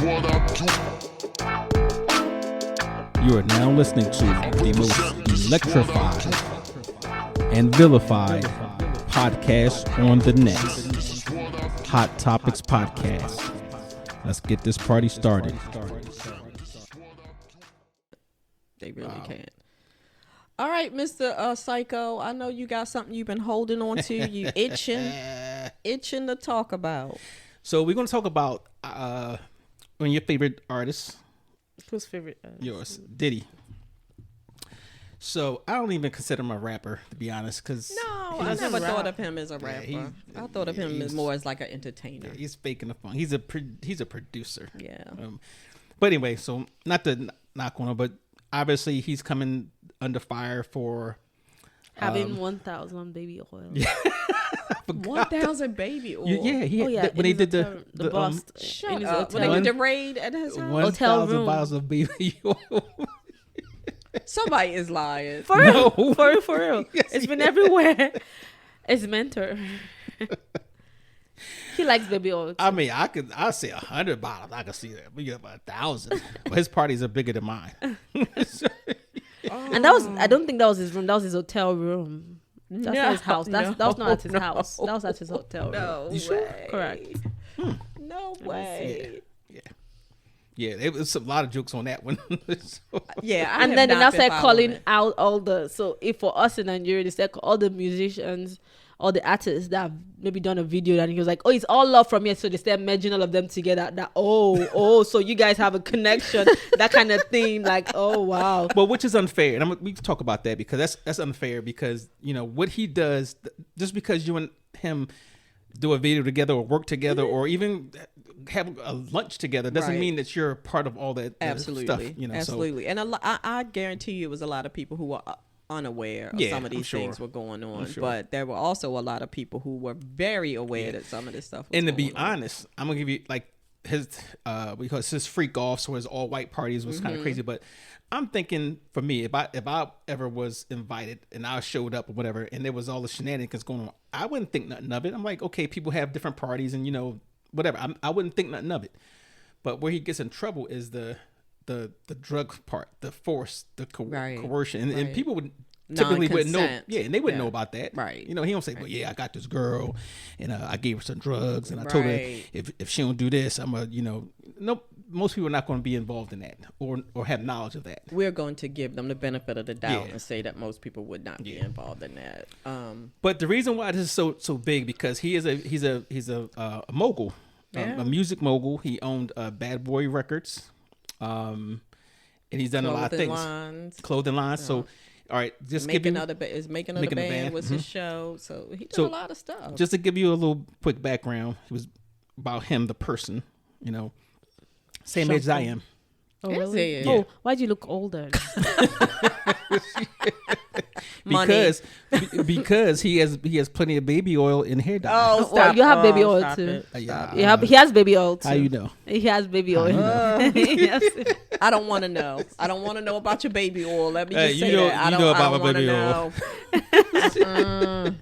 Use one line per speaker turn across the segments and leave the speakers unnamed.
You are now listening to the most electrified and vilified podcast on the net, Hot Topix Podcast. Let's get this party started.
They really can't. All right, Mr. Psycho, I know you got something you've been holding on to. You itching to talk about.
So we're going to talk about one of your favorite artists.
Who's favorite?
Yours, Diddy. So I don't even consider him a rapper, to be honest, because
I never thought of him as a rapper.
Yeah,
I thought of him as more as like an entertainer.
Yeah, he's faking the fun. He's a producer.
Yeah.
But anyway, so not to knock on him, but obviously he's coming under fire for
having 1,000 baby oil.
Yeah.
1,000 baby oil.
Yeah. When they did the
bust.
Shut up. When they did the raid at his house.
1,000 bottles of baby oil.
Somebody is lying.
For real.
Yes,
it's been everywhere. It's mentor. He likes baby oil too.
I mean, I'll say 100 bottles. I can see that. We got 1,000. But his parties are bigger than mine.
And I don't think that was his room. That was his hotel room. That's not his house. That was not at his house. That was at his hotel room.
No way.
Sure?
Correct.
No way.
Yeah, there was a lot of jokes on that one.
Yeah,
and then they started calling out all the, so if for us in Nigeria, they said all the musicians, all the artists that have maybe done a video, and he was like, oh, it's all love from here. So they started merging all of them together. So you guys have a connection, that kind of thing. Like, oh, wow.
Well, which is unfair. And we can talk about that because that's unfair because, you know, what he does, just because you and him do a video together or work together or even have a lunch together doesn't mean that you're part of all that stuff. You know,
absolutely. And I guarantee you it was a lot of people who were unaware of some of these things were going on. But there were also a lot of people who were very aware that some of this stuff was
and to
going
be
on.
honest, I'm going to give you like his, because his freak offs or his all white parties was kind of crazy. But I'm thinking for me, if I ever was invited and I showed up or whatever, and there was all the shenanigans going on, I wouldn't think nothing of it. I'm like, okay, people have different parties and, you know, whatever. I wouldn't think nothing of it. But where he gets in trouble is the drug part, the force, the coercion, and people would typically wouldn't know. Yeah, and they wouldn't know about that. Right. You know, he don't say, well, yeah, I got this girl and I gave her some drugs and I told her if she don't do this, I'm a, you know, nope. Most people are not going to be involved in that or have knowledge of that. We're
going to give them the benefit of the doubt and say that most people would not be involved in that.
But the reason why this is so big because he's a mogul, a music mogul. He owned Bad Boy Records, and he's done a lot of things. Clothing lines. So, all right, just
making other band was his show. So he did a lot of stuff.
Just to give you a little quick background, it was about him, the person, you know. Same age as I am.
Oh, really? Yeah. Oh, why'd you look older?
because he has plenty of baby oil in hair dye.
Oh, stop. Well, you have baby oil too. He has baby oil too.
How you know?
He has baby oil.
I don't want to know. I don't want to know about your baby oil. Let me just say that. I don't want to know.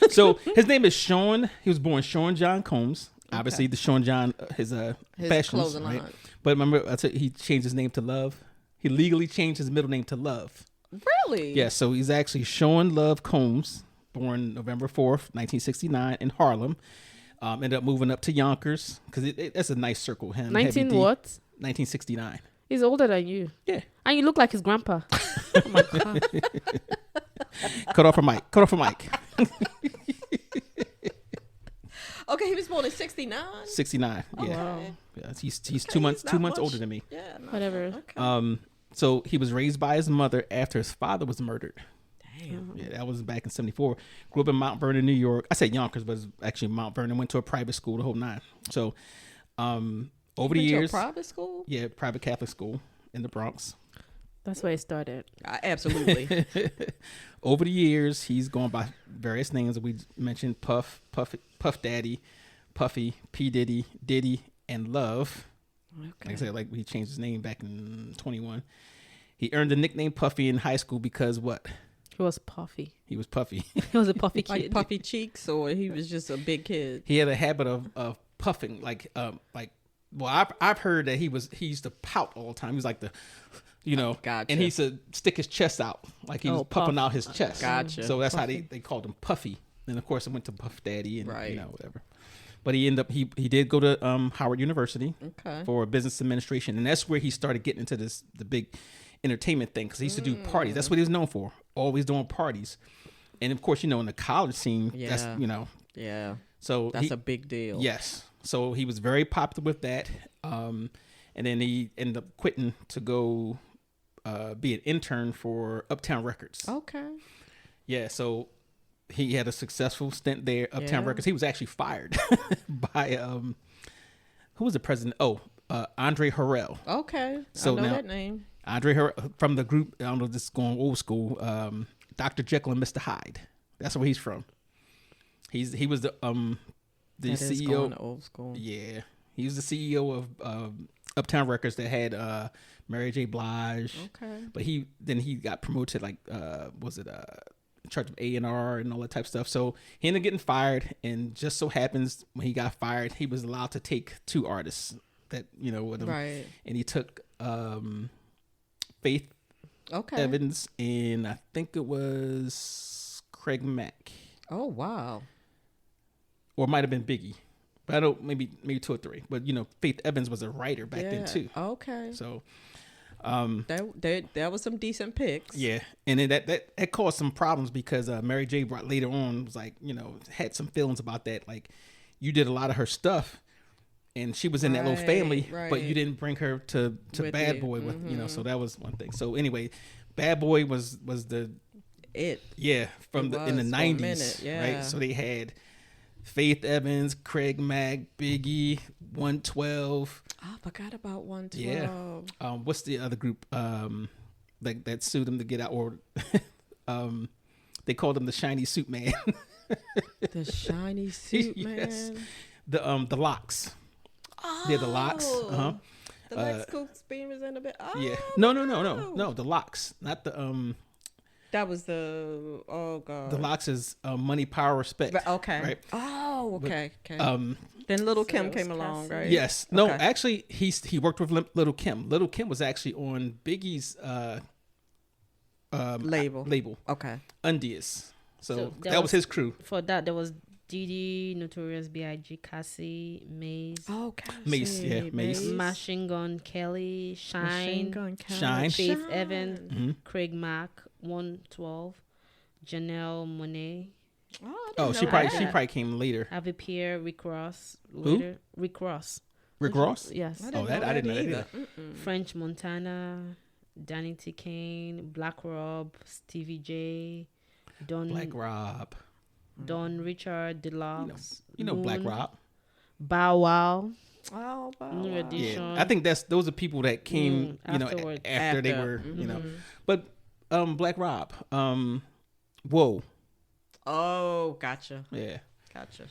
So his name is Sean. He was born Sean John Combs. Obviously, the Sean John, his fashions, right? But remember, he changed his name to Love. He legally changed his middle name to Love.
Really?
Yeah, so he's actually Sean Love Combs, born November 4th, 1969 in Harlem. Ended up moving up to Yonkers, because that's a nice circle. Him, 1969.
He's older than you.
Yeah.
And you look like his grandpa. Oh, my God.
Cut off a mic.
Okay, he was born in 69.
69.
Oh,
yeah.
Wow.
Yeah. He's 2 months older than me.
Yeah.
Whatever.
Okay.
So he was raised by his mother after his father was murdered.
Damn.
Yeah, that was back in 74. Grew up in Mount Vernon, New York. I said Yonkers, but it's actually Mount Vernon. Went to a private school, the whole nine. So, over the years,
to a private school?
Yeah, private Catholic school in the Bronx.
That's where it started.
Absolutely.
Over the years, he's gone by various names that we mentioned: Puff Daddy, Puffy, P Diddy, Diddy, and Love. Okay. Like I said, like he changed his name back in 21. He earned the nickname Puffy in high school because what?
He was puffy.
He was puffy.
He was a puffy kid.
Like puffy cheeks, or he was just a big kid?
He had a habit of puffing, like Well, I've heard that he used to pout all the time. He was like
Gotcha.
and he used to stick his chest out like he was puffing out his chest.
Gotcha.
So that's how they called him Puffy. And of course, it went to Puff Daddy and
Right.
whatever. But he he did go to Howard University
Okay.
for business administration, and that's where he started getting into the big entertainment thing because he used to do parties. That's what he was known for, always doing parties. And of course, in the college scene, that's
Yeah.
So
That's a big deal.
Yes. So he was very popular with that. And then he ended up quitting to go be an intern for Uptown Records.
Okay.
Yeah. So he had a successful stint there, Uptown Records. He was actually fired by who was the president? Andre Harrell.
Okay.
So
I know
now-
that name.
Andre Harrell from the group. I don't know. This is going old school. Dr. Jekyll and Mr. Hyde. That's where he's from. He was the
That is
CEO.
going old school.
Yeah, he was the CEO of Uptown Records that had Mary J. Blige.
Okay.
But he got promoted like in charge of A&R and all that type of stuff. So he ended up getting fired, and just so happens when he got fired, he was allowed to take 2 artists that with him,
Right.
and he took Faith
Okay.
Evans and I think it was Craig Mack,
Oh wow.
or it might have been Biggie. But I don't, maybe 2 or 3. But Faith Evans was a writer back then too.
Okay.
So
that was some decent picks.
yeah, and then that caused some problems because Mary J. brought later on was like had some feelings about that. Like, you did a lot of her stuff, and she was in that little family, but you didn't bring her to
With
Bad
you.
Boy with So that was one thing. So anyway, Bad Boy was the
It.
from
It
in the
was for a
90s,
minute, yeah.
right? So they had Faith Evans, Craig Mack, Biggie, 112.
I forgot about 112.
Yeah. What's the other group that sued him to get out? Or they called him the Shiny Suit Man.
The Shiny Suit
Yes.
Man.
The Locks. They're the Locks. Uh-huh.
The Lex Cooks being was in a bit. Oh,
Yeah. No. The Locks, not the
That was the god.
The Locks is Money, Power, Respect.
Okay.
Right.
Oh, okay.
But,
Okay. Then Little Kim
it was
came along,
Cassie.
right?
Yes. No,
Okay.
actually, he worked with Little Kim. Little Kim was actually on Biggie's
Label.
label,
Okay.
Undies. So
there
that was his crew.
For that, there was Diddy, Notorious B.I.G., Cassie, Maze,
Oh,
Mace, yeah, Mace.
Machine Gun Kelly,
Machine
Shine,
Gun Kelly.
Shine.
Faith Evans,
Mhm.
Craig Mack, 112, Janelle Monáe,
Oh, I didn't
Oh,
know
she
that.
probably came later.
Javi Pierre, Rick Ross,
Who?
later, Rick Ross,
Rick Ross.
yes,
Oh, that I didn't know that either.
French Montana, Danny T. Kane, Black Rob, Stevie J, Don
Black Rob.
Don Richard Deluxe,
Black
Moon,
Rob.
Bow Wow,
Oh, wow.
New Edition.
Yeah, I think those are people that came,
afterwards.
after they
After.
were, But Black Rob. Whoa.
Oh, gotcha.
Yeah.
Gotcha.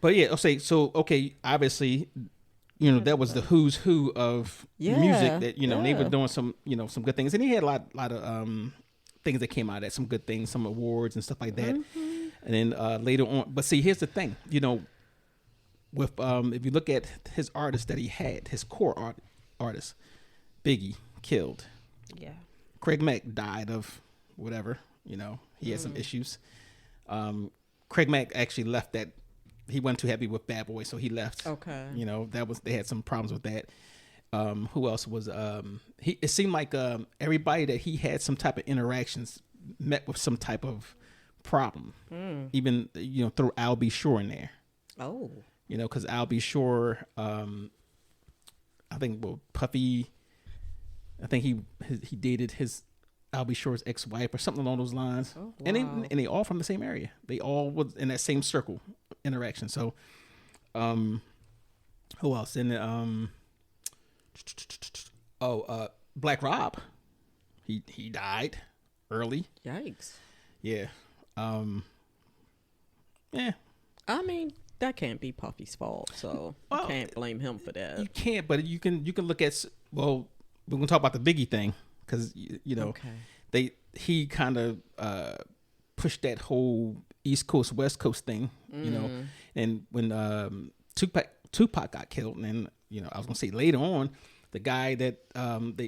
But yeah, okay, obviously, that was the who's who of
Yeah,
music that, they were
yeah.
doing some good things. And he had a lot of things that came out of that, some good things, some awards and stuff like that. And then later on, but see, here's the thing, with if you look at his artists that he had, his core artists, Biggie killed.
yeah,
Craig Mack died of whatever, he had some issues. Craig Mack actually left that. He wasn't too happy with Bad Boy, so he left.
Okay.
They had some problems with that. Who else was it seemed like everybody that he had some type of interactions met with some type of problem. Even throw Al B. Shore in there.
Oh.
Because Al B. Shore, I think Puffy, I think he dated his Al B. Shore's ex-wife or something along those lines.
Oh, wow.
And they all from the same area. They all was in that same circle interaction. So, who else? And Black Rob, he died early.
Yikes.
Yeah. Yeah.
I mean, that can't be Puffy's fault, so
Well,
you can't blame him for that.
You can't, but you can look at. Well, we're gonna talk about the Biggie thing because
Okay.
he kind of pushed that whole East Coast West Coast thing, and when Tupac got killed, and then I was gonna say later on, the guy that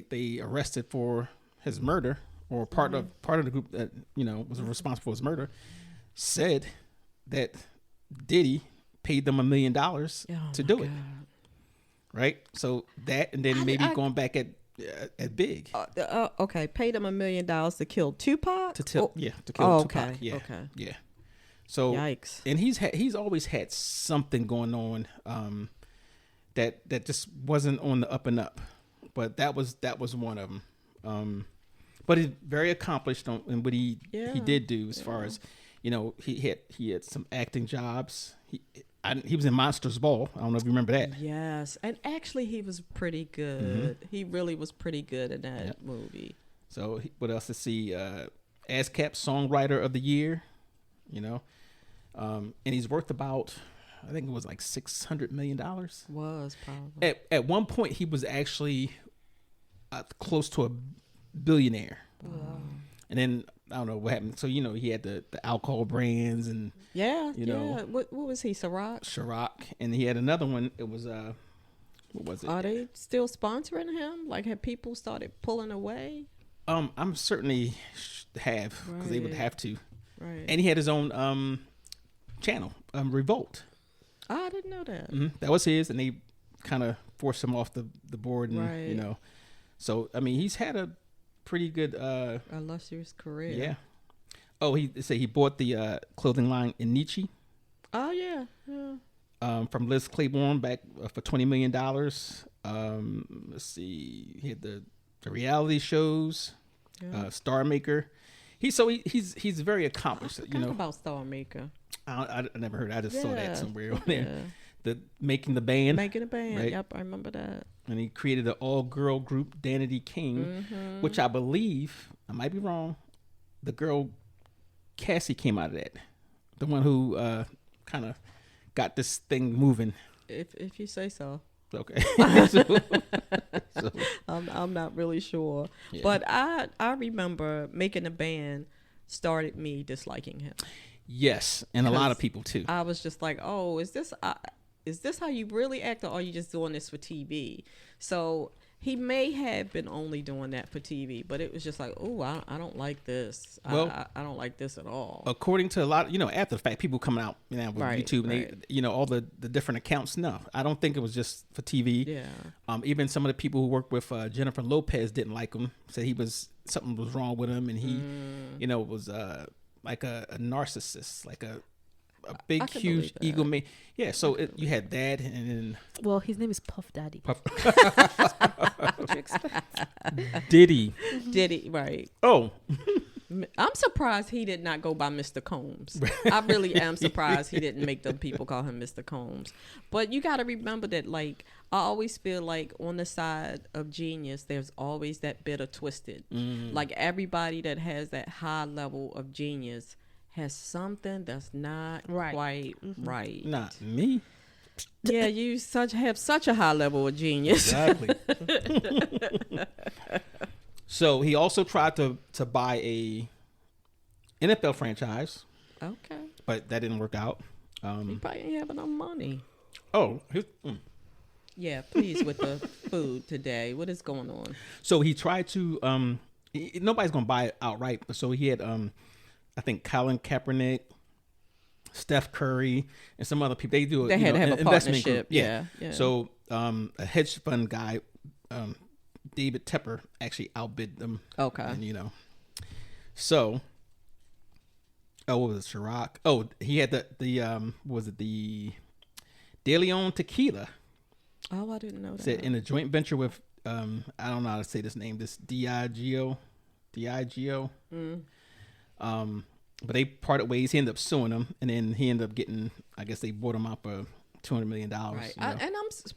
they arrested for his murder, or part of the group that was responsible for his murder, said that Diddy paid them $1 million to do it. Right. So that, and then going back at Big.
Okay, paid him $1 million to kill Tupac.
To kill Tupac. Yeah.
Okay.
Yeah. So
yikes.
And he's always had something going on that just wasn't on the up and up, but that was one of them. But he's very accomplished in what he did do as far as he had some acting jobs. He was in Monsters Ball. I don't know if you remember that.
Yes, and actually he was pretty good. He really was pretty good in that movie. So
what else to see? ASCAP Songwriter of the Year, and he's worth about, I think it was like $600 million.
Was probably.
At one point he was actually close to a billionaire.
Wow.
And then I don't know what happened. So he had the alcohol brands and
What was he?
Ciroc, and he had another one. It was what was it?
Are they still sponsoring him? Like, have people started pulling away?
I'm certainly have, because they would have to.
Right.
And he had his own channel, Revolt.
Oh, I didn't know that.
Mm-hmm. That was his, and they kind of forced him off the board, and So I mean, he's had a pretty good
illustrious career.
Yeah. Oh, he bought the clothing line Inichi.
Oh yeah.
From Liz Claiborne back for $20 million. Let's see, he had the reality shows, Star Maker. He's very accomplished.
Talk about Star Maker.
I never heard. I just saw that somewhere on there. The making the band. Right?
Yep, I remember that.
And he created an all-girl group, Danity King, which I believe, I might be wrong, the girl Cassie came out of that. The one who kind of got this thing moving.
If you say so.
Okay. so,
I'm not really sure. Yeah. But I remember making a band started me disliking him.
Yes, and a lot of people too.
I was just like, oh, is this how you really act, or are you just doing this for TV? So he may have been only doing that for TV, but it was just like, oh, I don't like this. Well, I don't like this at all.
According to a lot, after the fact, people coming out with YouTube, and they, all the different accounts. No, I don't think it was just for TV.
Yeah.
Even some of the people who work with Jennifer Lopez didn't like him. Said something was wrong with him, and he, was like a narcissist, like a big, huge ego man. Yeah, so you had that, and then...
Well, his name is Puff Daddy.
What you expect?
Diddy,
right.
Oh.
I'm surprised he did not go by Mr. Combs. I really am surprised he didn't make them people call him Mr. Combs. But you got to remember that, like, I always feel like on the side of genius, there's always that bit of twisted. Like, everybody that has that high level of genius has something that's not quite right.
Not me.
Yeah, you have such a high level of genius.
Exactly. So he also tried to buy a NFL franchise.
Okay.
But that didn't work out.
He probably didn't have enough money.
Oh.
Yeah, please, with the food today. What is going on?
So he tried to, nobody's going to buy it outright. So he had, I think, Colin Kaepernick, Steph Curry, and some other people. They had to have a investment
partnership.
Group. Yeah. So a hedge fund guy, David Tepper, actually outbid them.
Okay.
And, so, what was it, Ciroc? Oh, he had the was it the De Leon Tequila?
Oh, I didn't know that.
Said in a joint venture with, I don't know how to say this name, this Diageo. But they parted ways. He ended up suing them, and then he ended up getting, I guess they bought him out for $200 million.
Right. And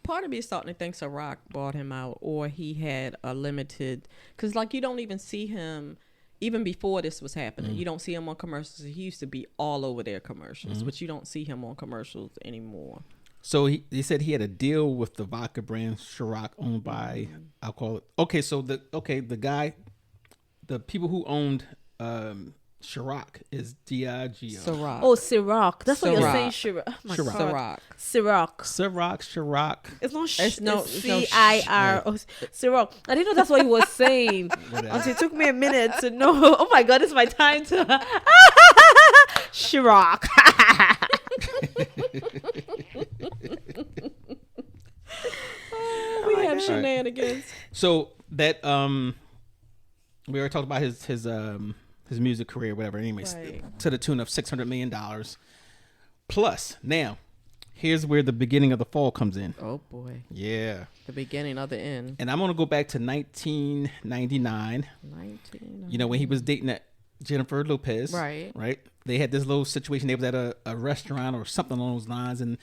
part of me is starting to think Ciroc bought him out, or he had a limited, because like you don't even see him, even before this was happening, you don't see him on commercials. He used to be all over their commercials, but you don't see him on commercials anymore.
So he said he had a deal with the vodka brand Ciroc, owned by alcohol. Okay, so the people who owned Ciroc is Digo.
Ciroc.
Oh, Ciroc. That's what you're saying.
Ciroc.
Ciroc. Oh my
Ciroc.
God.
Ciroc.
Ciroc.
It's not
It's no
CIR. Ciroc. I didn't know that's what he was saying.
Whatever.
Until it took me a minute to know. Oh my God, it's my time to. Ciroc.
We have shenanigans.
So that we already talked about his music career, whatever. Anyways,
Right.
to the tune of $600 million. Plus, now here's where the beginning of the fall comes in.
Oh boy.
Yeah,
The beginning of the end.
and I'm gonna go back to 1999.
19.
You know, when he was dating that Jennifer Lopez.
Right.
Right. They had this little situation. They was at a restaurant or something along those lines, and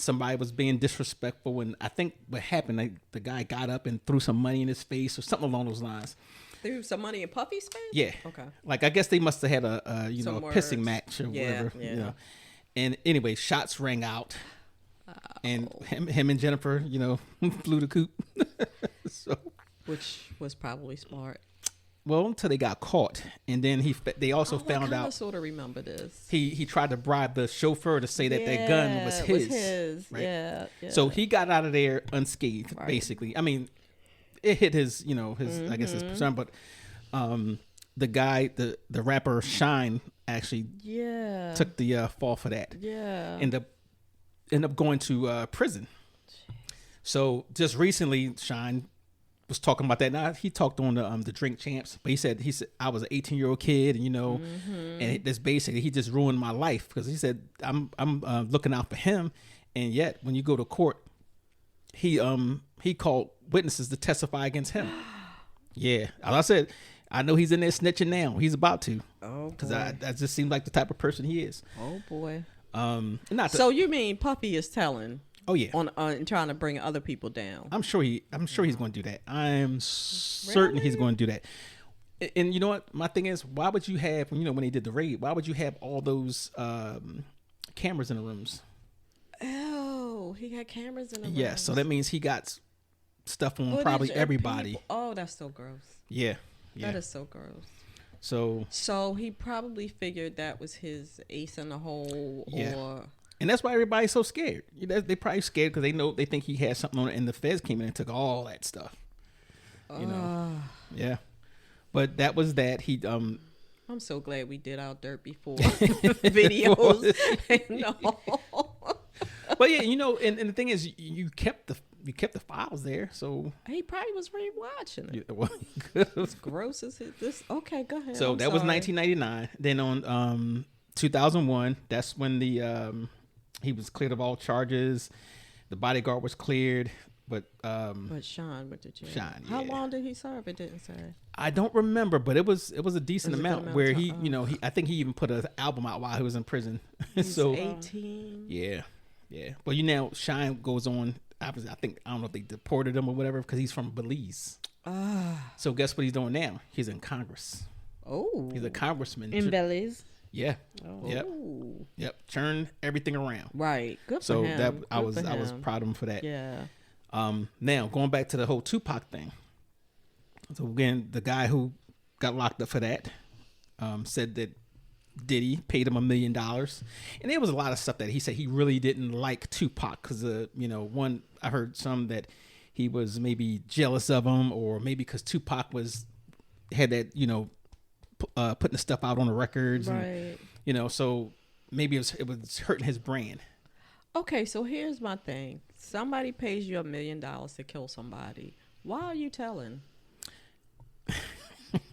somebody was being disrespectful. And I think what happened, like, the guy got up and threw some money in his face or something along those lines.
Threw some money in Puffy's face?
Yeah.
Okay.
Like, I guess they must have had a
Some
a
words.
pissing match or
Yeah,
whatever.
yeah.
You know. And anyway, shots rang out, and him and Jennifer, flew the coop. So,
Which was probably smart.
well, until they got caught, and then they also found
I
out
sort of remember this.
he tried to bribe the chauffeur to say that gun was his. Right?
Yeah.
So he got out of there unscathed,
Right.
basically. I mean, it hit his, I guess his persona, but the guy, the rapper Shine, actually took the fall for that.
Yeah.
End up going to prison. So just recently, Shine was talking about that. Now he talked on the Drink Champs, but he said I was an 18-year-old kid, and and this basically he just ruined my life, because he said I'm looking out for him, and yet when you go to court, he called witnesses to testify against him. Yeah, as I said, I know he's in there snitching now. He's about to.
Oh,
because
boy.
that just seems like the type of person he is.
Oh boy.
So
you mean Puffy is telling?
Oh yeah.
On trying to bring other people down.
I'm sure he's going to do that. I'm certain he's going to do that. And you know what? My thing is, why would you have, when they did the raid, why would you have all those cameras in the rooms?
Oh, he got cameras in the room.
Yes. So that means he got stuff on probably everybody.
Oh, that's so gross.
Yeah.
That is so gross.
So
he probably figured that was his ace in the hole.
Yeah.
Or
and that's why everybody's so scared. They probably scared because they think he had something on it, and the feds came in and took all that stuff. Yeah. But that was that.
I'm so glad we did our dirt before videos. No.
But yeah, and the thing is, you kept the files there, so
He probably was rewatching it.
well,
As gross as this. Okay, go ahead.
so
I'm
that was
sorry.
1999. Then on 2001, that's when he was cleared of all charges. The bodyguard was cleared, but
Sean went to jail.
Sean,
How
yeah.
long did he serve? It didn't say.
I don't remember, but it was a decent
It was a good
amount
amount
where
of
he,
time.
I think he even put an album out while he was in prison.
He's
So
18.
yeah. Well, Shine goes on. I don't know if they deported him or whatever, because he's from Belize. So guess what he's doing now? He's in Congress.
Oh.
He's a congressman.
In Belize.
Yeah.
Oh.
Yep. Turn everything around.
Right. Good for
So
him.
that I
Good
was
for him.
proud of him for that.
Yeah.
Now going back to the whole Tupac thing. So again, the guy who got locked up for that said that Diddy paid him $1 million, and there was a lot of stuff that he said he really didn't like Tupac because one, I heard some that he was maybe jealous of him, or maybe because Tupac had that putting the stuff out on the records,
Right.
and so maybe it was hurting his brand.
Okay, so here's my thing. Somebody pays you $1 million to kill somebody. Why are you telling?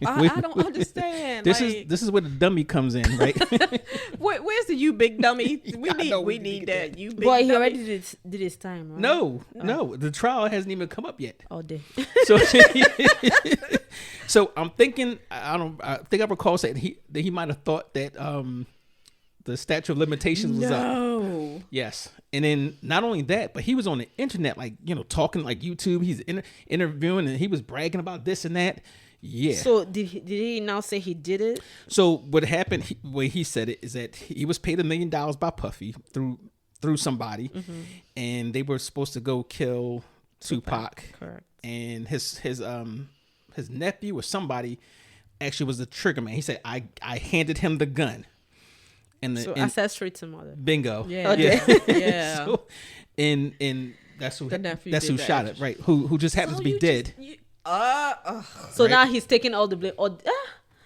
I don't understand.
This is where the dummy comes in, right?
Where's the you big dummy? We
we
need
get
that. You big
But he
dummy.
already did his time, right?
No, the trial hasn't even come up yet.
Oh, day.
So, so I'm thinking. I think I recall saying that he might have thought that the statute of limitations was up.
No.
Yes, and then not only that, but he was on the internet, talking like YouTube. He's interviewing, and he was bragging about this and that. Yeah.
So did he now say he did it?
So what happened? The way he said it is that he was paid $1 million by Puffy through somebody, and they were supposed to go kill Tupac.
Correct.
And his nephew or somebody actually was the trigger man. He said, I handed him the gun.
So accessory to mother.
Bingo.
Yeah. Yeah.
So, and that's who shot it, right? Who just happens to be dead.
So now he's taking all the blame.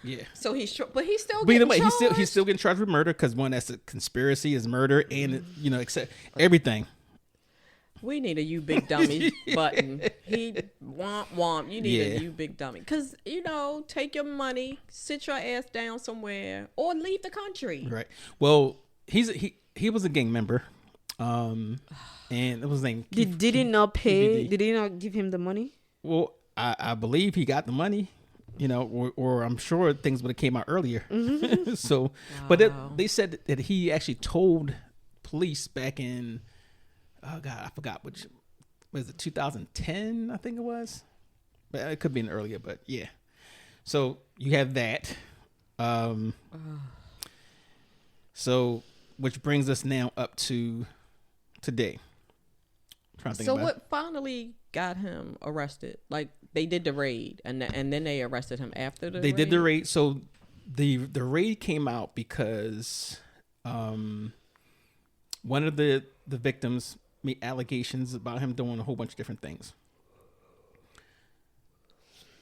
Yeah.
So he's still getting charged.
He's still getting charged with murder because one, that's a conspiracy, is murder, and except everything.
We need a you big dummy button. He womp. You need a you big dummy. Because, take your money, sit your ass down somewhere, or leave the country.
Right. Well, he was a gang member. And it was named
Did he not pay? Did he not give him the money?
Well, I believe he got the money, or I'm sure things would have came out earlier. So, but they said that he actually told police back in, oh God, I forgot which, was it 2010? I think it was. But it could be earlier, but yeah. So you have that. So, which brings us now up to today.
So what finally got him arrested? Like, they did the raid, and then they arrested him after the raid?
They did the raid. So the raid came out because one of the victims made allegations about him doing a whole bunch of different things.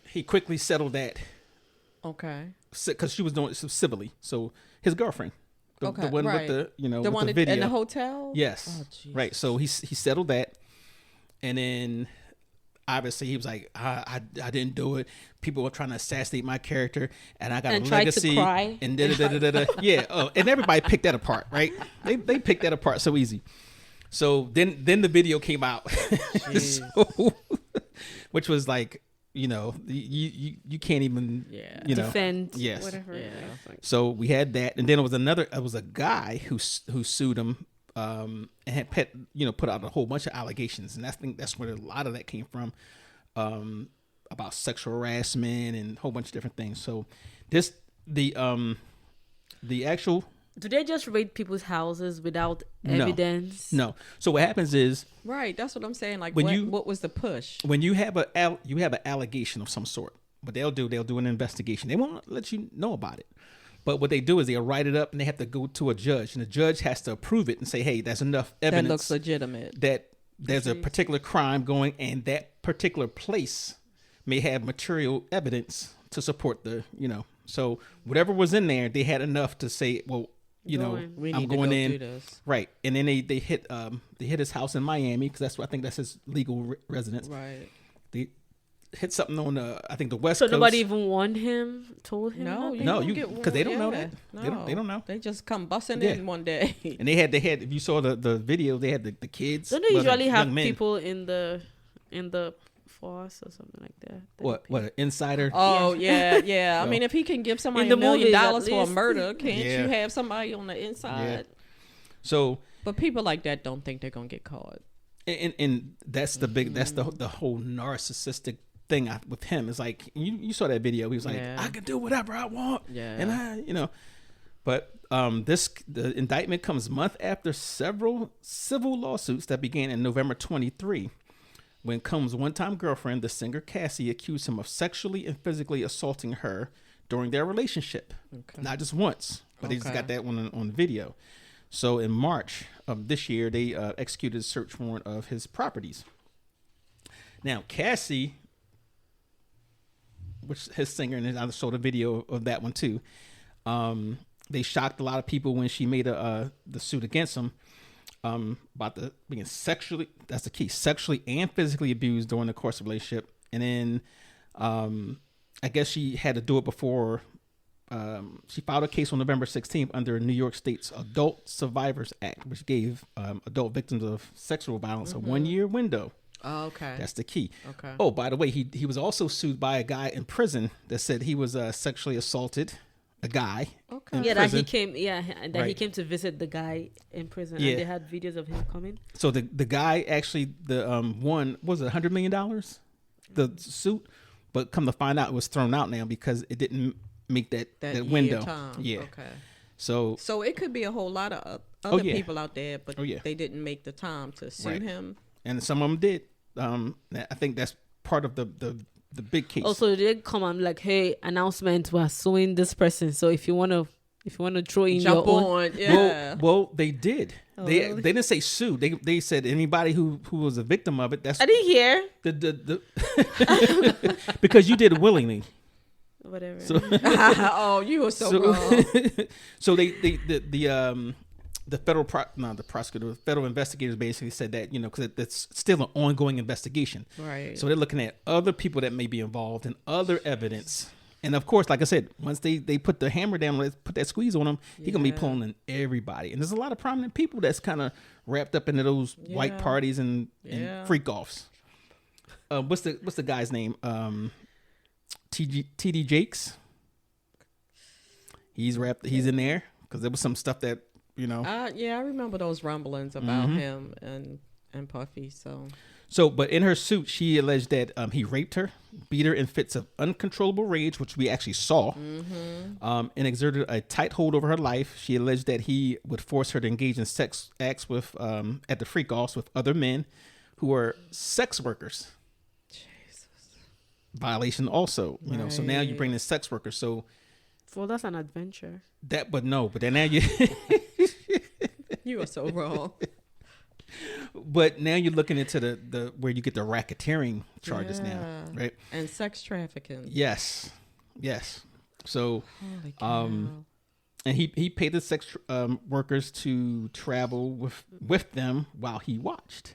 He quickly settled that.
Okay.
Because she was doing it civilly. So his girlfriend. The one with the,
the one
the video.
in the hotel?
Yes.
Oh, geez.
Right. So he settled that. And then obviously he was like, I didn't do it. People were trying to assassinate my character, and I got a legacy.
To cry.
And yeah. Oh, and everybody picked that apart, right? They picked that apart so easy. So then the video came out, so, which was like, you can't even
defend
whatever.
Yeah.
So we had that, and then it was a guy who sued him. And had put out a whole bunch of allegations, and I think that's where a lot of that came from, about sexual harassment and a whole bunch of different things. So the actual.
Do they just raid people's houses without evidence?
No. So what happens is,
right. That's what I'm saying. Like, what was the push?
When you have an allegation of some sort, what they'll do an investigation. They won't let you know about it. But what they do is they'll write it up, and they have to go to a judge, and the judge has to approve it and say, hey, there's enough evidence
that looks legitimate,
that there's a particular crime going, and that particular place may have material evidence to support so whatever was in there, they had enough to say, well, I'm going in.
This.
Right. And then they hit his house in Miami, because I think that's his legal residence.
Right.
They hit something on I think the West
Coast. So nobody even told him?
No, because they don't know that.
No.
They don't know.
They just come busting in one day.
And they had if you saw the video, they had the kids.
Don't they usually have people in the force or something like that?
What an insider?
Oh yeah. I mean, if he can give somebody $1 million for a murder, can't you have somebody on the inside?
Yeah. So,
but people like that don't think they're gonna get caught.
And that's the whole narcissistic thing with him. Is like you saw that video. He was like, I can do whatever I want.
Yeah.
And but the indictment comes month after several civil lawsuits that began in November 23, when Combs' one-time girlfriend, the singer Cassie, accused him of sexually and physically assaulting her during their relationship. Okay. Not just once, but they just got that one on video. So in March of this year, they executed a search warrant of his properties. Now, Cassie, which his singer, and I saw the video of that one too. They shocked a lot of people when she made the suit against him about being sexually and physically abused during the course of the relationship. And then I guess she had to do it before. She filed a case on November 16th under New York State's Adult Survivors Act, which gave adult victims of sexual violence a 1-year window.
Oh, okay.
That's the key.
Okay.
Oh, by the way, he was also sued by a guy in prison that said he was sexually assaulted a guy.
Okay.
Yeah, that he came. Yeah, that he came to visit the guy in prison, and they had videos of him coming.
So the guy actually won, was it $100 million, the suit, but come to find out it was thrown out now because it didn't make that window.
Time.
Yeah.
Okay.
So
it could be a whole lot of other people out there, but they didn't make the time to sue him.
And some of them did. I think that's part of the the big case.
Also, they come and like, hey, announcement, we're suing this person. So if you wanna throw in
Jump
your own,
on, yeah.
Well, they did.
Oh,
they
really?
they didn't say sue. They said anybody who was a victim of it. That's
I didn't hear.
the because you did it willingly.
Whatever.
So
Oh, you were so wrong.
so the federal the federal investigators basically said that, you know, because it's still an ongoing investigation.
Right.
So they're looking at other people that may be involved and other evidence. And of course, like I said, once they put the hammer down, let's put that squeeze on him, he's gonna be pulling in everybody. And there's a lot of prominent people that's kind of wrapped up into those white parties and freak offs. What's the guy's name? TD Jakes. He's in there because there was some stuff that, you know.
Yeah, I remember those rumblings about him and Puffy. So,
but in her suit, she alleged that he raped her, beat her in fits of uncontrollable rage, which we actually saw, and exerted a tight hold over her life. She alleged that he would force her to engage in sex acts with at the freak offs with other men who were sex workers.
Jesus.
Violation also, you know. So now you bring in sex workers. So,
well, that's an adventure.
but then now you.
You are so wrong.
But now you're looking into the where you get the racketeering charges now, right?
And sex trafficking.
Yes. So,
Holy cow.
and he paid the sex workers to travel with them while he watched.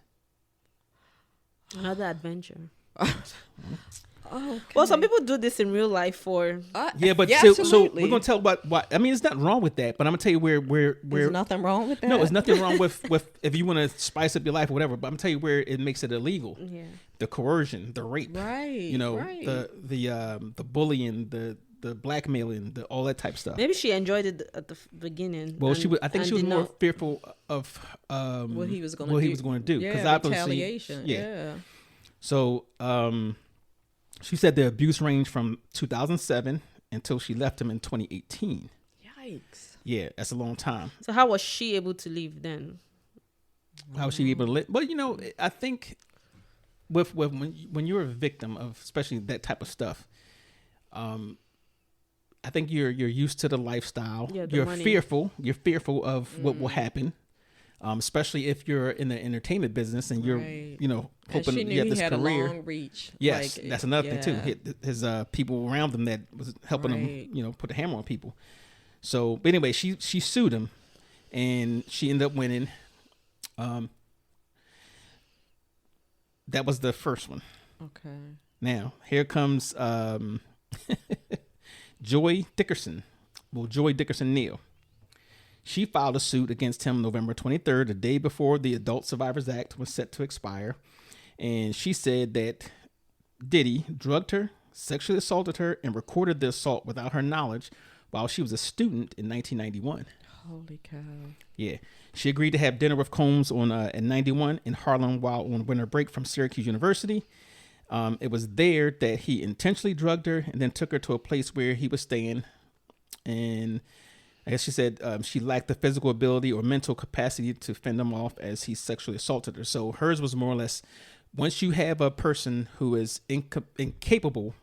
Another adventure.
Okay.
Well, some people do this in real life for.
Yeah, but so we're gonna tell about what I mean. There's nothing wrong with that, but I'm gonna tell you where
There's nothing wrong with that.
No, there's nothing wrong with if you want to spice up your life or whatever. But I'm gonna tell you where it makes it illegal.
Yeah.
The coercion, the rape,
Right.
You know,
right.
the bullying, the blackmailing, all that type stuff.
Maybe she enjoyed it at the beginning.
Well, I think she was more fearful of
what he was going
to do.
Yeah, retaliation. Yeah.
So, she said the abuse ranged from 2007 until she left him in 2018.
Yikes.
Yeah, that's a long time.
So how was she able to leave then?
How was she able to live? But you know, I think with when you're a victim of especially that type of stuff, I think you're used to the lifestyle.
Yeah,
you're
money.
fearful. You're fearful of what will happen. Especially if you're in the entertainment business and you're, you know, hoping you have this
had
career.
A long reach.
Yes, that's another thing too. His people around him that was helping him, you know, put a hammer on people. So, but anyway, she sued him, and she ended up winning. That was the first one.
Okay.
Now here comes Joy Dickerson. Well, Joy Dickerson Neal. She filed a suit against him November 23rd, the day before the Adult Survivors Act was set to expire. And she said that Diddy drugged her, sexually assaulted her, and recorded the assault without her knowledge while she was a student in 1991.
Holy cow.
Yeah. She agreed to have dinner with Combs in 91 in Harlem while on winter break from Syracuse University. It was there that he intentionally drugged her and then took her to a place where he was staying. And I guess she said she lacked the physical ability or mental capacity to fend him off as he sexually assaulted her. So hers was more or less, once you have a person who is incapable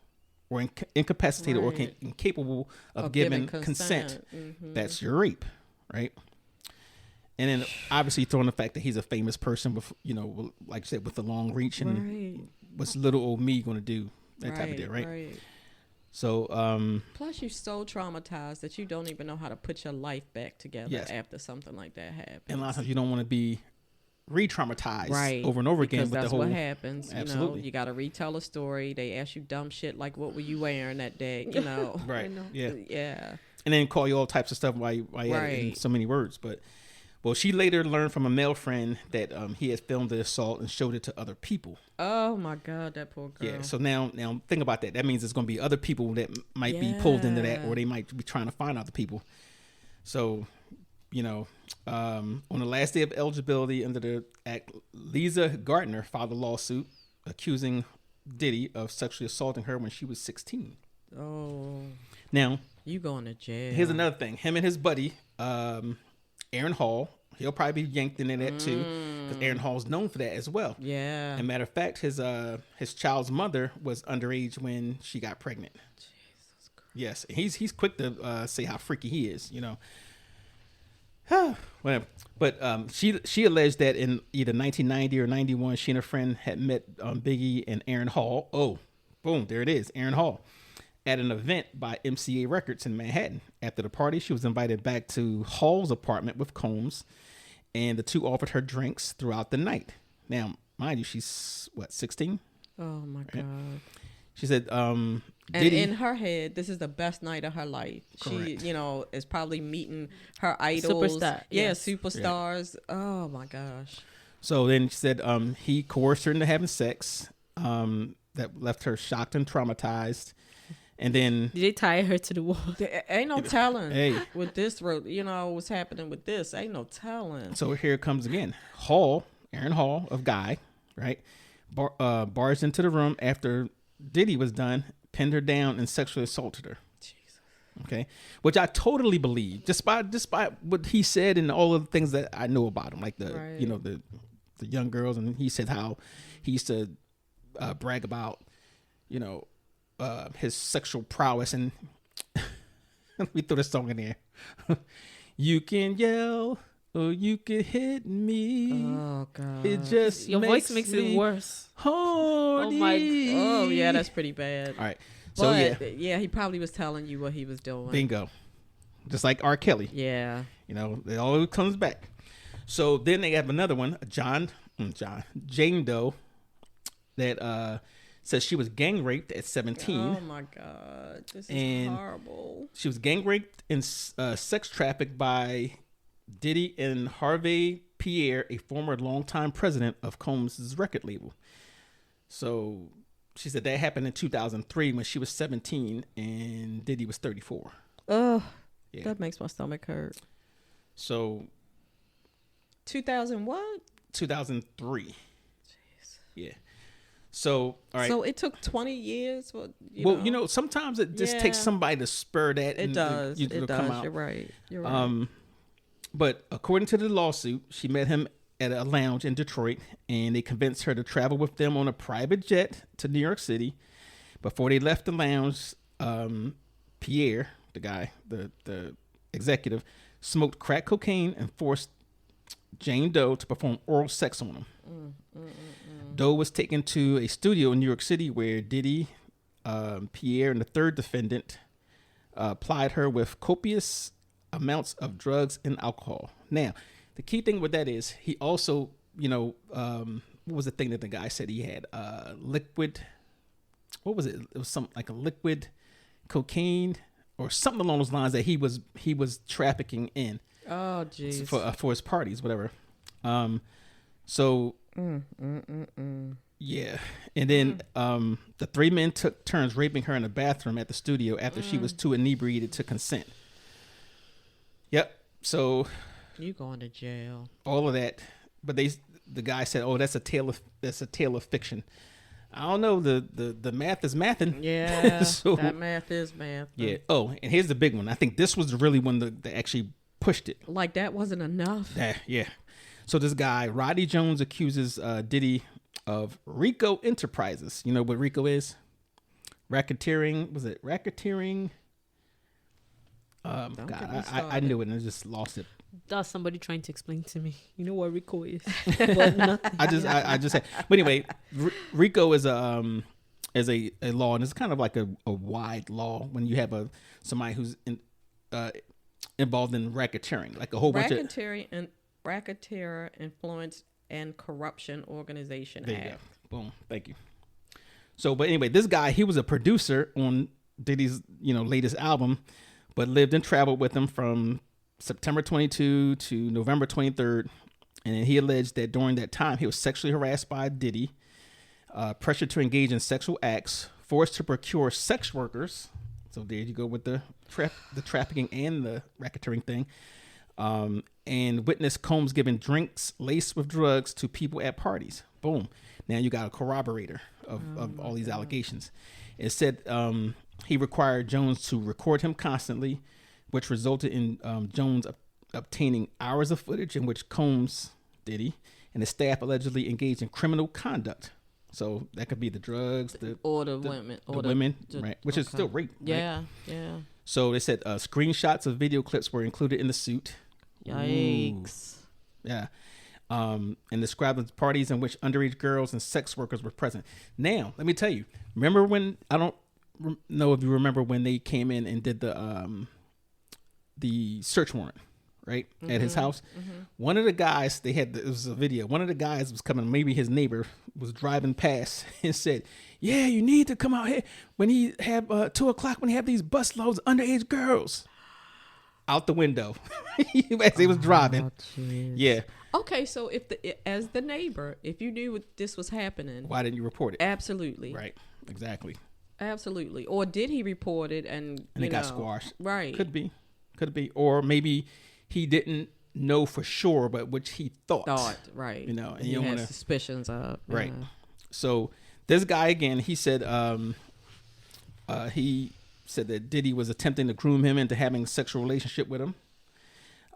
or incapacitated or incapable of giving consent, that's your rape, right? And then obviously throwing the fact that he's a famous person with, you know, like I said, with the long reach and what's little old me going to do, that type of deal, right? So,
plus you're so traumatized that you don't even know how to put your life back together after something like that happens.
And a lot of times you don't want to be re-traumatized over and over again.
Because
with
that's
the whole,
what happens.
Absolutely.
You know, you got to retell a story. They ask you dumb shit like, "What were you wearing that day?" You know,
right? Yeah,
yeah.
And then call you all types of stuff while you had it in so many words, but. Well, she later learned from a male friend that he had filmed the assault and showed it to other people.
Oh my God, that poor girl.
Yeah. So now think about that. That means there's going to be other people that might be pulled into that, or they might be trying to find other people. So, you know, on the last day of eligibility under the act, Lisa Gardner filed a lawsuit accusing Diddy of sexually assaulting her when she was 16.
Oh.
Now,
you going to jail?
Here's another thing. Him and his buddy. Aaron Hall, He'll probably be yanked into that too, because Aaron Hall's known for that as well.
Yeah.
And matter of fact, his child's mother was underage when she got pregnant. Jesus Christ. Yes, he's quick to say how freaky he is, you know. Whatever. But she alleged that in either 1990 or 91, she and a friend had met Biggie and Aaron Hall. Oh, boom, there it is, Aaron Hall, at an event by MCA Records in Manhattan. After the party, she was invited back to Hall's apartment with Combs, and the two offered her drinks throughout the night. Now, mind you, she's, 16?
Oh, my God.
She said,
and
Diddy,
in her head, this is the best night of her life.
Correct.
She, is probably meeting her idols.
Superstar.
Yeah,
Yes.
superstars. Yeah. Oh, my gosh.
So then she said he coerced her into having sex that left her shocked and traumatized. And then
Did they tie her to the wall?
There ain't no telling
Hey.
with this road. What's happening with this. Ain't no telling.
So here it comes again. Aaron Hall of Guy, right, barged into the room after Diddy was done, pinned her down, and sexually assaulted her.
Jesus.
Okay, which I totally believe, despite what he said and all of the things that I know about him, like the
Right.
the young girls, and he said how he used to brag about his sexual prowess, and we threw this song in there. You can yell or you can hit me.
Oh God.
It just
Your voice makes it worse.
Horny.
Oh my.
Oh yeah, that's pretty bad.
All right. So
But, he probably was telling you what he was doing.
bingo. Just like R. Kelly.
Yeah.
It all comes back. So then they have another one, Jane Doe, that says she was gang raped at 17.
Oh my God, this is horrible.
She was gang raped and sex trafficked by Diddy and Harvey Pierre, a former longtime president of Combs' record label. So she said that happened in 2003 when she was 17 and Diddy was 34.
Ugh,
Yeah.
that makes my stomach hurt.
So
2000 what?
2003.
Jeez.
Yeah. So, all right.
So it took 20 years for
sometimes it just takes somebody to spur that.
It does.
It
It
does. Come
does.
out.
You're right.
But according to the lawsuit, she met him at a lounge in Detroit, and they convinced her to travel with them on a private jet to New York City. Before they left the lounge, Pierre, the guy, the executive, smoked crack cocaine and forced Jane Doe to perform oral sex on him. Doe was taken to a studio in New York City where Diddy, Pierre, and the third defendant plied her with copious amounts of drugs and alcohol. Now, the key thing with that is he also, what was the thing that the guy said he had? Liquid. What was it? It was something like a liquid cocaine or something along those lines that he was trafficking in.
Oh, jeez.
For his parties, whatever. So yeah, and then the three men took turns raping her in the bathroom at the studio after she was too inebriated to consent. Yep. So
You going to jail?
all of that, but the guy said, "Oh, that's a tale of fiction." I don't know. The math is mathing.
Yeah,
So,
that math is math.
yeah. Oh, and here's the big one. I think this was really when they actually pushed it.
Like that wasn't enough.
Yeah. So this guy, Roddy Jones, accuses Diddy of RICO Enterprises. You know what RICO is? Racketeering. Was it racketeering?
Don't get me
I
started.
knew it and I just lost it.
That's somebody trying to explain to me. You know what RICO is? But nothing.
I just had. But anyway, RICO is a law, and it's kind of like a wide law when you have somebody who's involved in racketeering, like a whole bunch of.
Racketeer Influence and Corruption Organization
There you
Act.
go. Boom. Thank you. So, but anyway, this guy, he was a producer on Diddy's, latest album, but lived and traveled with him from September 22 to November 23rd. And he alleged that during that time, he was sexually harassed by Diddy, pressured to engage in sexual acts, forced to procure sex workers. So there you go with the trafficking and the racketeering thing. And witnessed Combs giving drinks laced with drugs to people at parties. Boom. Now you got a corroborator of all these allegations. It said he required Jones to record him constantly, which resulted in Jones obtaining hours of footage in which Combs, Diddy, and his staff allegedly engaged in criminal conduct. So that could be the drugs, the
women,
right? Which is still rape.
Yeah,
right?
yeah.
So they said screenshots of video clips were included in the suit.
Yikes.
Ooh. Yeah. And describing parties in which underage girls and sex workers were present. Now, let me tell you. Remember when I don't know if you remember when they came in and did the search warrant, right, at his house. One of the guys it was a video. One of the guys was coming. Maybe his neighbor was driving past and said, "Yeah, you need to come out here when he have 2:00 when he have these bus loads of underage girls." Out the window as he was driving. Yeah.
Okay, so as the neighbor, if you knew this was happening,
why didn't you report it?
Absolutely.
Right. Exactly.
Absolutely. Or did he report it and
it got squashed?
Right.
Could be. Or maybe he didn't know for sure, but which he thought.
Right.
You know, and
you
don't
had
want
suspicions of.
Right. So this guy again, he said he said that Diddy was attempting to groom him into having a sexual relationship with him.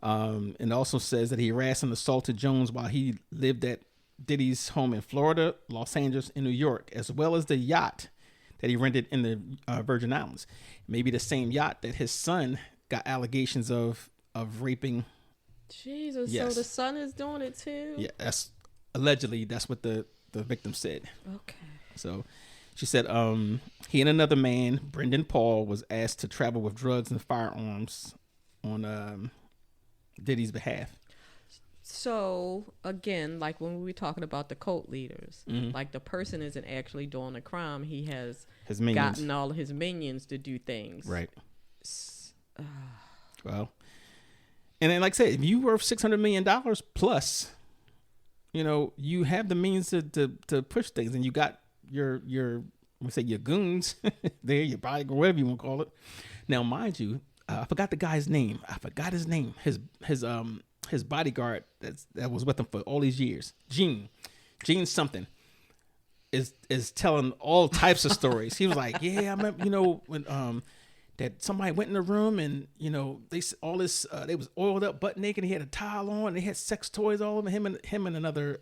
And also says that he harassed and assaulted Jones while he lived at Diddy's home in Florida, Los Angeles, and New York, as well as the yacht that he rented in the Virgin Islands. Maybe the same yacht that his son got allegations of raping.
Jesus,
yes.
So the son is doing it too?
Yeah, that's what the victim said.
Okay.
So she said he and another man, Brendan Paul, was asked to travel with drugs and firearms on Diddy's behalf.
So again, like when we were talking about the cult leaders, like the person isn't actually doing a crime. He has
his minions.
gotten all of his minions to do things.
Right. Well, and then like I said, if you worth $600 million plus, you know, you have the means to push things, and you got your goons there, your body, whatever you want to call it. Now, mind you, I forgot the guy's name. His bodyguard that was with him for all these years, Gene something, is telling all types of stories. He was like, yeah, I remember, you know, when that somebody went in the room and, you know, they was oiled up, butt naked, and he had a towel on, and they had sex toys all over him and another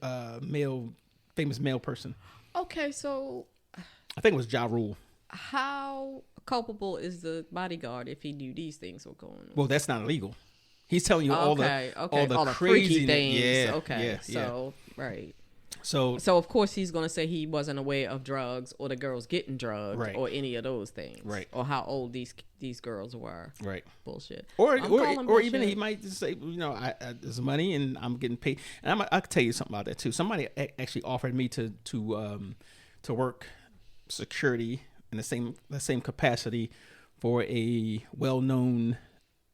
famous male person.
Okay, so
I think it was Ja Rule.
How culpable is the bodyguard if he knew these things were going on?
Well, that's not illegal. He's telling you all the
freaky
crazy
things.
Yeah.
Okay.
Yeah,
so right.
So
of course he's going to say he wasn't aware of drugs or the girls getting drugged
right.
or any of those things.
Right.
Or how old these girls were.
Right.
Bullshit.
Or even he might just say, you know, there's money and I'm getting paid. And I could tell you something about that too. Somebody actually offered me to work security in the same capacity for a well-known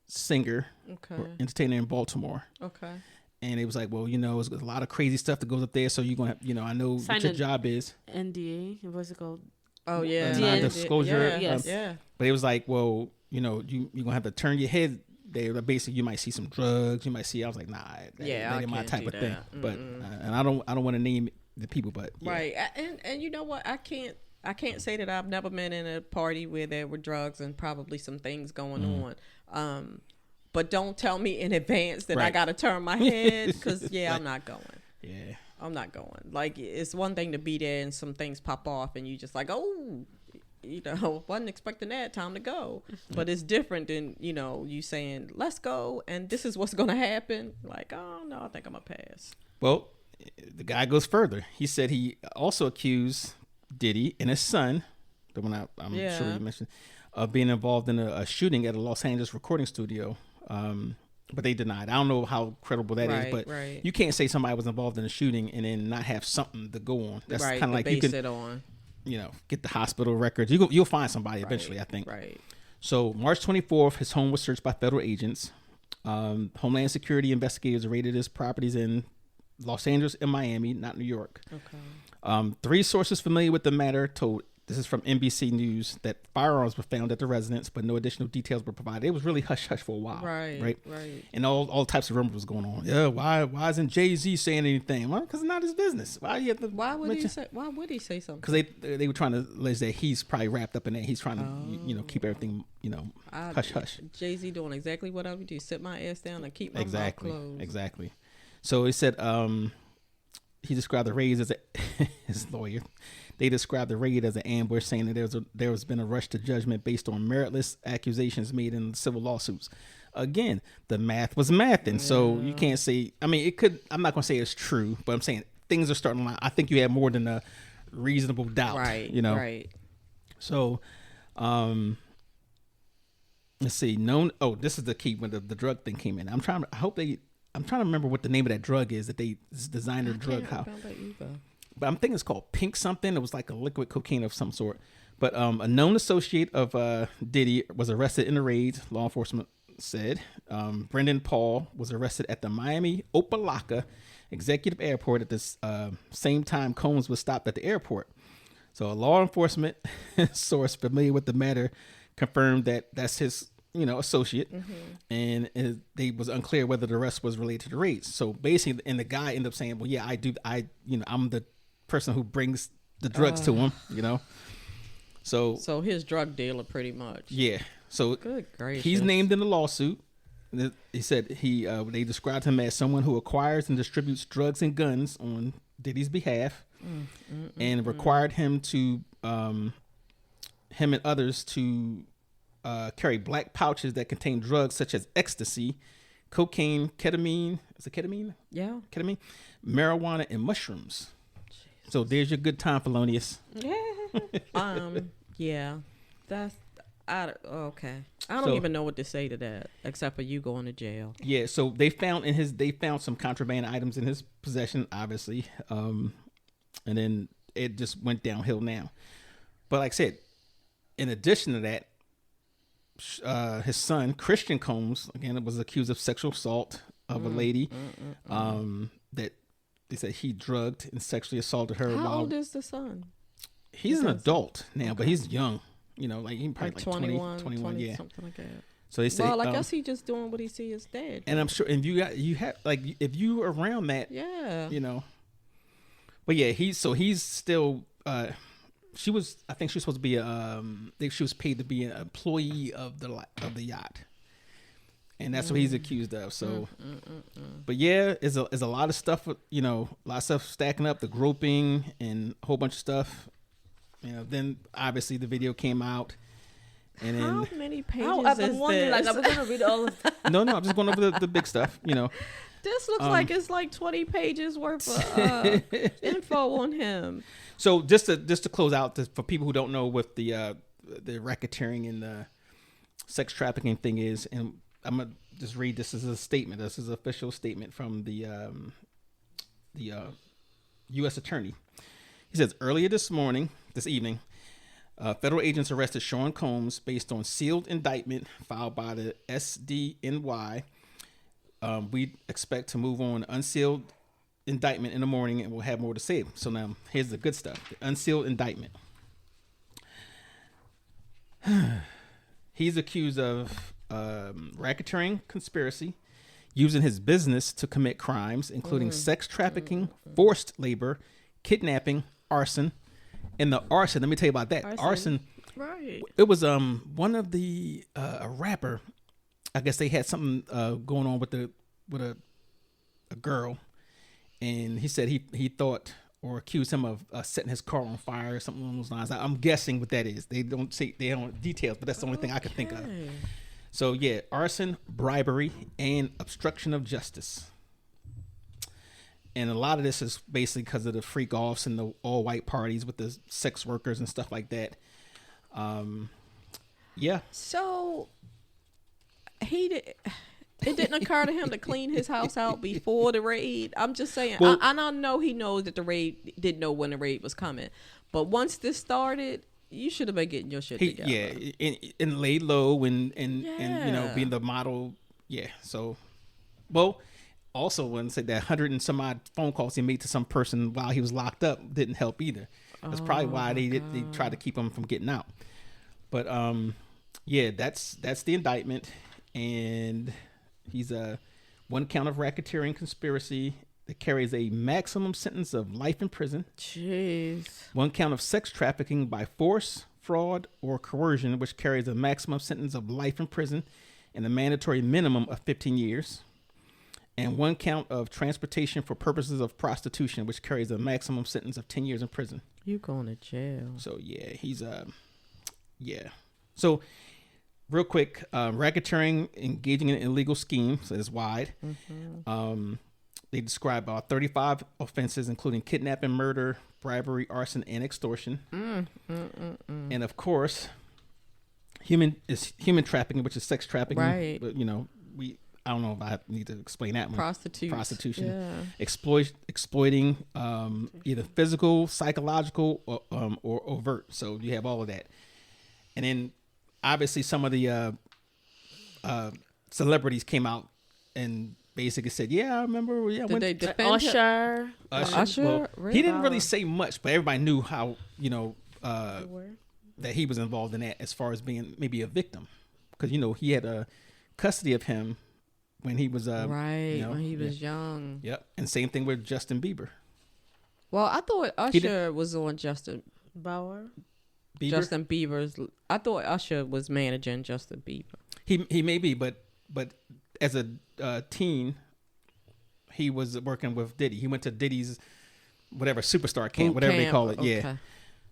singer or entertainer in Baltimore.
Okay.
And it was like, well, you know, there's a lot of crazy stuff that goes up there, so you're gonna have, you know, I know what your job is.
NDA, what's it called?
Oh yeah,
non-disclosure.
Yeah.
But it was like, well, you know, you're gonna have to turn your head there. Basically, you might see some drugs. You might see. I was like, nah, that ain't my type of thing. But and I don't want to name the people, but yeah.
Right. And you know what? I can't say that I've never been in a party where there were drugs and probably some things going on. But don't tell me in advance that I got to turn my head because, I'm not going.
Yeah.
I'm not going. Like, it's one thing to be there and some things pop off and you just like, oh, you know, wasn't expecting that, time to go. But it's different than, you know, you saying, let's go and this is what's going to happen. Like, oh, no, I think I'm going to pass.
Well, the guy goes further. He said he also accused Diddy and his son, the one I'm sure you mentioned, of being involved in a shooting at a Los Angeles recording studio. But they denied. I don't know how credible that is, but you can't say somebody was involved in a shooting and then not have something to go on. That's kind of like you can, you know, get the hospital records. You'll find somebody eventually, I think.
Right.
So March 24th, his home was searched by federal agents. Homeland Security investigators raided his properties in Los Angeles and Miami, not New York.
Okay.
3 sources familiar with the matter told this is from NBC News, that firearms were found at the residence, but no additional details were provided. It was really hush hush for a while, right? And all types of rumors was going on. Yeah, why isn't Jay-Z saying anything? Well, because it's not his business. Why would
he say something?
Because they were trying to allege that he's probably wrapped up in that. He's trying to keep everything hush hush.
Jay-Z doing exactly what I would do: sit my ass down and keep my mouth closed.
Exactly. So he said he described the raid as his lawyer. They described the raid as an ambush, saying that there has been a rush to judgment based on meritless accusations made in civil lawsuits. Again, the math was mathing, so you can't say. I mean, it could. I'm not going to say it's true, but I'm saying things are starting to line. I think you have more than a reasonable doubt,
right?
Right. So, let's see. This is the key when the drug thing came in. I'm trying to remember what the name of that drug is that they designed their drug. But I'm thinking it's called Pink something. It was like a liquid cocaine of some sort. But a known associate of Diddy was arrested in the raid, law enforcement said. Brendan Paul was arrested at the Miami Opa-locka Executive Airport at the same time Combs was stopped at the airport. So a law enforcement source familiar with the matter confirmed that that's his associate, and they was unclear whether the arrest was related to the raid. So basically, and the guy ended up saying, well, yeah, I'm the person who brings the drugs to him, So
his drug dealer, pretty much.
Yeah. So
good gracious.
He's named in the lawsuit. He said they described him as someone who acquires and distributes drugs and guns on Diddy's behalf, and required him and others to carry black pouches that contain drugs such as ecstasy, cocaine, ketamine. Is it ketamine?
Yeah.
Ketamine, marijuana, and mushrooms. Jesus. So there's your good time, Felonious.
Yeah. Okay. I don't even know what to say to that, except for you going to jail.
Yeah. So they found some contraband items in his possession, obviously, and then it just went downhill now. But like I said, in addition to that, his son Christian Combs again was accused of sexual assault of a lady that they said he drugged and sexually assaulted her.
How old is the son?
He's an adult now, but he's young. Like he probably like
21,
yeah,
something like that.
So they say,
well, I guess he just doing what he see his dad.
And I'm sure, and you have like if you were around that,
yeah,
But yeah, he's still. I think she was supposed to be she was paid to be an employee of the yacht, and that's what he's accused of. So, but yeah, it's a lot of stuff. A lot of stuff stacking up, the groping and a whole bunch of stuff. Then obviously the video came out, and then
how many pages
I've been
is
wondering,
this?
I'm gonna read all of that.
No, I'm just going over the big stuff.
This looks like it's like 20 pages worth of info on him.
So just to close out, for people who don't know what the racketeering and the sex trafficking thing is, and I'm gonna just read this as a statement. This is an official statement from the U.S. Attorney. He says earlier this evening, federal agents arrested Sean Combs based on sealed indictment filed by the SDNY. We expect to move on unsealed indictment in the morning, and we'll have more to say. So now here's the good stuff. The unsealed indictment. He's accused of racketeering conspiracy, using his business to commit crimes, including sex trafficking, forced labor, kidnapping, arson. And the arson, let me tell you about that. Arson.
Right.
It was one of the a rapper. I guess they had something going on with a girl, and he said he thought or accused him of setting his car on fire or something along those lines. I'm guessing what that is. They don't details, but that's the only thing I could think of. So yeah, arson, bribery, and obstruction of justice. And a lot of this is basically because of the freak offs and the all white parties with the sex workers and stuff like that. Yeah.
So it didn't occur to him to clean his house out before the raid. I'm just saying. Well, I know he knows that the raid didn't know when the raid was coming, but once this started, you should have been getting your shit together.
Yeah, and lay low and being the model. Yeah. So, well, also want to say that 100 and some odd phone calls he made to some person while he was locked up didn't help either. That's probably why they tried to keep him from getting out. But yeah, that's the indictment, and he's a 1 count of racketeering conspiracy that carries a maximum sentence of life in prison.
Jeez.
1 count of sex trafficking by force, fraud, or coercion, which carries a maximum sentence of life in prison and a mandatory minimum of 15 years. And 1 count of transportation for purposes of prostitution, which carries a maximum sentence of 10 years in prison.
You going to jail.
So yeah, he's yeah. So real quick, racketeering, engaging in an illegal scheme, so it's wide. They describe 35 offenses, including kidnapping, murder, bribery, arson, and extortion. And of course, human trafficking, which is sex trafficking.
Right.
But, I don't know if I need to explain that one. Prostitution.
Yeah.
Exploiting either physical, psychological, or overt. So you have all of that. And then obviously some of the celebrities came out and basically said, yeah, I remember. Yeah,
Did they defend
Usher?
Usher?
Well,
Really?
he didn't really say much, but everybody knew how, that he was involved in that as far as being maybe a victim. Because, he had custody of him when he was
when he was young.
Yep. And same thing with Justin Bieber.
Well, I thought Usher was on Justin Bieber's. I thought Usher was managing Justin Bieber.
He may be, but as a teen, he was working with Diddy. He went to Diddy's whatever superstar camp, whatever they call it.
Okay.
Yeah.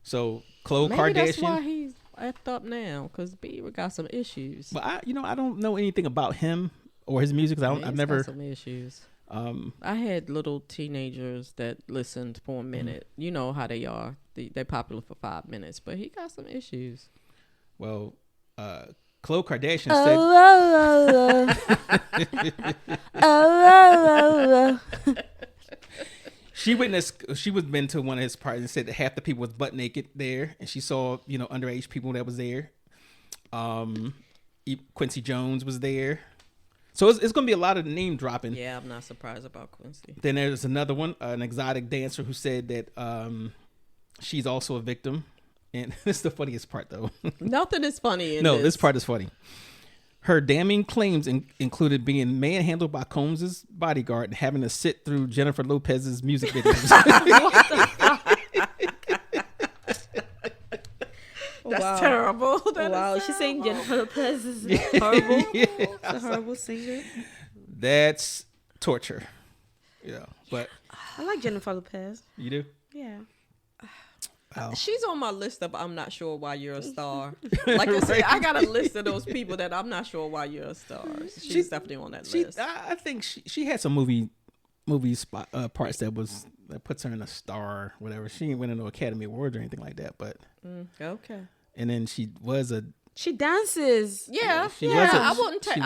So Khloe
Maybe
Kardashian.
That's why he's effed up now, because Bieber got some issues.
But I don't know anything about him or his music. I've never
got some issues. I had little teenagers that listened for a minute. You know how they are. They're popular for 5 minutes, but he got some issues.
Well, Khloe Kardashian said she was been to one of his parties and said that half the people was butt naked there, and she saw underage people that was there. Quincy Jones was there. So it's going to be a lot of name dropping.
Yeah, I'm not surprised about Quincy.
Then there's another one, an exotic dancer who said that she's also a victim. And this is the funniest part, though.
Nothing is funny in
No, this part is funny. Her damning claims included being manhandled by Combs' bodyguard and having to sit through Jennifer Lopez's music videos.
That's
terrible.
Wow, she's saying Jennifer Lopez is horrible.
Yes.
A horrible singer.
That's torture. Yeah, but
I like Jennifer Lopez.
You do?
Yeah.
Wow.
She's on my list of I'm not sure why you're a star. Like I said, I got a list of those people that I'm not sure why you're a star. She's definitely on that list.
I think she had some movie spot, parts that puts her in a star or whatever. She ain't winning no Academy Awards or anything like that, but
okay.
And then she
dances.
Yeah, I wouldn't take.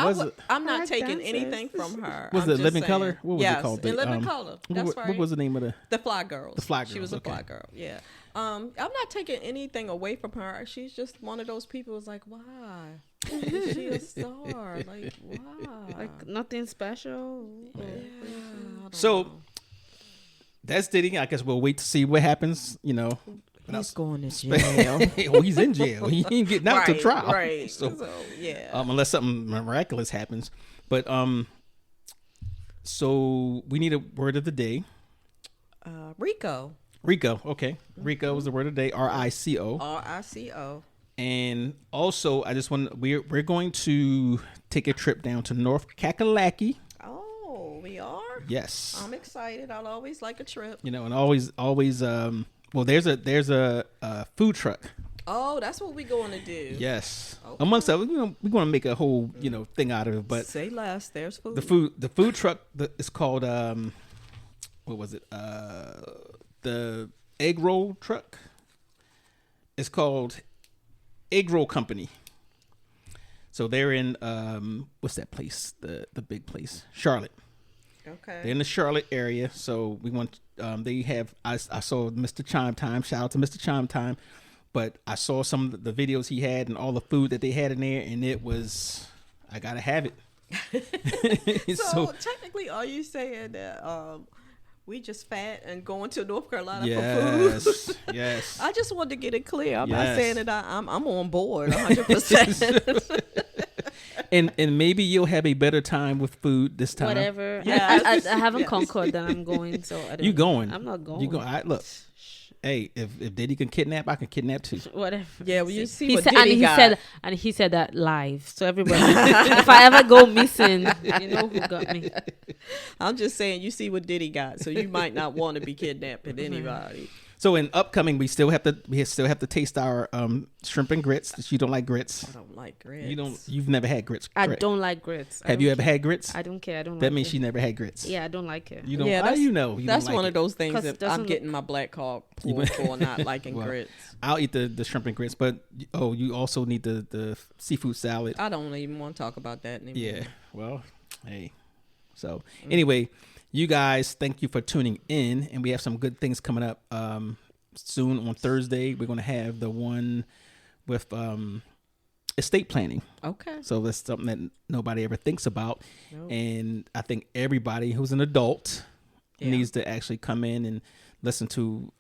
I'm not taking anything from her.
Was it Living Color? What was it called?
In Living Color. That's right.
What was the name of
the Fly Girls?
The Fly Girls.
She was a Fly Girl. Yeah. I'm not taking anything away from her. She's just one of those people who's like, why? Is she a star? Like, why?
Like nothing special.
Yeah.
So that's Diddy. I guess we'll wait to see what happens.
He's going to jail.
Well, he's in jail. He ain't getting out to trial.
Right. So yeah.
Unless something miraculous happens. But so we need a word of the day.
Rico.
Okay. Rico is the word of the day. RICO.
RICO.
And also, I just want we're going to take a trip down to North Kakalaki.
Oh, we are?
Yes.
I'm excited. I'll always like a trip.
And always well, there's a food truck.
Oh, that's what we're going to do.
Yes.
Okay.
Amongst other, we're going to make a whole, thing out of it, but
say less, there's food.
The food truck is called what was it? The egg roll truck. It's called Egg Roll Company. So they're in what's that place? The big place, Charlotte.
Okay.
They're in the Charlotte area. So we want. They have. I saw Mr. Chime Time. Shout out to Mr. Chime Time. But I saw some of the videos he had and all the food that they had in there, and it was. I gotta have it.
So technically, are you saying that we just fat and going to North Carolina for food?
Yes.
I just wanted to get it clear. I'm
Yes.
not saying that I'm on board 100%.
And maybe you'll have a better time with food this time.
Whatever.
Yes.
I haven't
Yes.
conquered that I'm going, so I don't.
You going?
I'm not going.
You go. Look. Hey, if Diddy can kidnap, I can kidnap too.
Whatever.
Yeah, well, you see
He
what
said,
Diddy got.
and he said that live. So everybody, if I ever go missing, you know who got me.
I'm just saying, you see what Diddy got, so you might not want to be kidnapping anybody.
So in upcoming, we still have to taste our shrimp and grits. You don't like grits.
I don't like grits.
You've never had grits.
I
correct?
don't like grits.
Have you ever had grits?
I don't care. I don't.
That
like
means
it.
she never had grits.
Yeah, I don't like it.
You don't.
Yeah,
How
that's,
do you know? You
that's
don't like
one
it?
of those things
'Cause
that
it doesn't
I'm getting my black hawk
You
pulled
would-
for not liking
Well,
grits.
I'll eat the shrimp and grits, but you also need the seafood salad.
I don't even want to talk about that anymore.
Yeah. Well, hey. So anyway, you guys, thank you for tuning in, and we have some good things coming up. Soon on Thursday, we're gonna have the one with estate planning.
Okay.
So that's something that nobody ever thinks about,
Nope.
and I think everybody who's an adult
Yeah.
needs to actually come in and listen to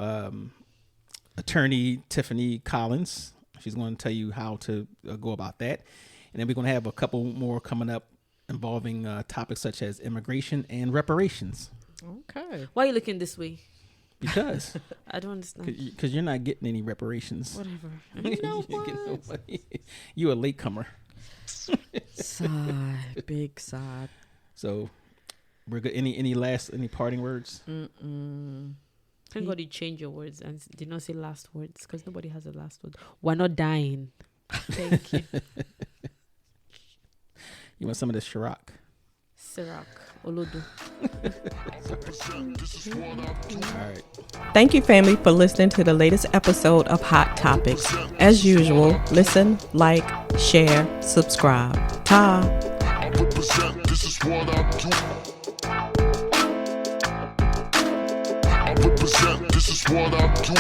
attorney Tiffany Collins. She's going to tell you how to go about that, and then we're going to have a couple more coming up involving topics such as immigration and reparations.
Okay.
Why are you looking this way?
Because
I don't understand.
you're not getting any reparations.
Whatever.
You know
You get no
what?
money. You a latecomer.
Sigh. Big sigh.
So we're good. Any parting words?
Thank God you change your words and did not say last words because nobody has a last word. We're not dying. Thank you.
You want some of this Ciroc?
Sirak. Olodo.
All right.
Thank you, family, for listening to the latest episode of Hot Topics. As usual, listen, like, share, subscribe. Ta.
This is what I do. I represent, this is what I do.